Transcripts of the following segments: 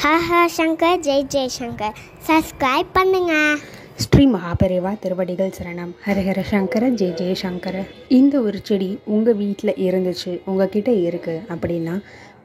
ஹஹ Shankar Jai Jaishankar subscribe பண்ணுங்க. ஸ்ரீ மகாபெரிவா திருவடிகள் சரணம். ஹரஹர சங்கர ஜெய் ஜெயசங்கர. இந்த ஒரு செடி உங்கள் வீட்டில் இருந்துச்சு, உங்ககிட்ட இருக்குது அப்படின்னா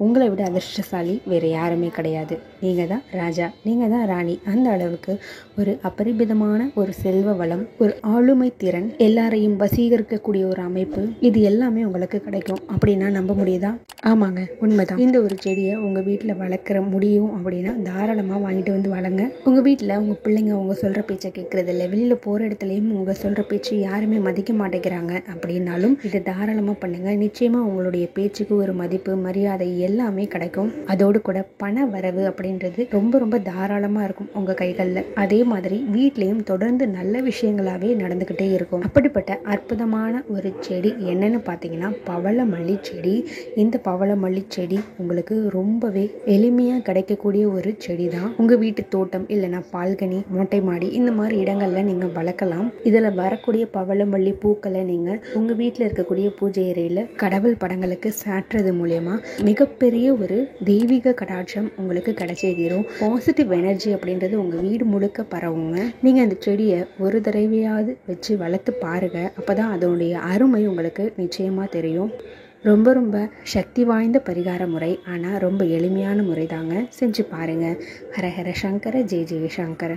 உங்களை விட அதிர்ஷ்டசாலி வேறு யாருமே கிடையாது. நீங்கள் தான் ராஜா, நீங்கள் தான் ராணி. அந்த அளவுக்கு ஒரு அபரிமிதமான ஒரு செல்வ வளம், ஒரு ஆளுமை திறன், எல்லாரையும் வசீகரிக்கக்கூடிய ஒரு அமைப்பு, இது எல்லாமே உங்களுக்கு கிடைக்கும் அப்படின்னா நம்ப முடியுதா? ஆமாங்க, உண்மைதான். இந்த ஒரு செடியை உங்கள் வீட்டில் வளர்க்குற முடியும் அப்படின்னா தாராளமாக வாங்கிட்டு வந்து வளங்க. உங்கள் வீட்டில் உங்கள் பிள்ளைங்க உங்கள் சொல்கிற பேச்சை கேட்குறதில்ல, வெளியில் போகிற இடத்துலையும் உங்கள் சொல்கிற பேச்சு யாருமே மதிக்க மாட்டேங்கிறாங்க அப்படின்னாலும் இதை தாராளமாக பண்ணுங்கள். நிச்சயமாக உங்களுடைய பேச்சுக்கு ஒரு மதிப்பு, மரியாதை எல்லாமே கிடைக்கும். அதோடு கூட பண வரவு அப்படின்றது ரொம்ப ரொம்ப தாராளமாக இருக்கும் உங்கள் கைகளில். அதே மாதிரி வீட்லேயும் தொடர்ந்து நல்ல விஷயங்களாகவே நடந்துக்கிட்டே இருக்கும். அப்படிப்பட்ட அற்புதமான ஒரு செடி என்னன்னு பார்த்தீங்கன்னா பவளமல்லி செடி. இந்த பவளமல்லி செடி உங்களுக்கு ரொம்பவே எளிமையாக கிடைக்கக்கூடிய ஒரு செடி தான். உங்கள் வீட்டு தோட்டம் இல்லைன்னா பால்கனி, மொட்டை மாடி, இந்த மாதிரி இடங்கள்ல நீங்கள் வளர்க்கலாம். இதில் வரக்கூடிய பவளமல்லி பூக்களை நீங்கள் உங்கள் வீட்டில் இருக்கக்கூடிய பூஜை அறையில் கடவுள் படங்களுக்கு சாற்றுறது மூலயமா மிகப்பெரிய ஒரு தெய்வீக கடாட்சம் உங்களுக்கு கிடைச்சே தீரும். பாசிட்டிவ் எனர்ஜி அப்படின்றது உங்கள் வீடு முழுக்க பரவுங்க. நீங்கள் அந்த செடியை ஒரு தடவையாவது வச்சு வளர்த்து பாருங்கள். அப்போ தான் அதனுடைய அருமை உங்களுக்கு நிச்சயமாக தெரியும். ரொம்ப ரொம்ப சக்தி வாய்ந்த பரிகார முறை, ஆனால் ரொம்ப எளிமையான முறை தாங்க. செஞ்சு பாருங்கள். ஹரஹர சங்கர ஜெய் ஜெய சங்கர.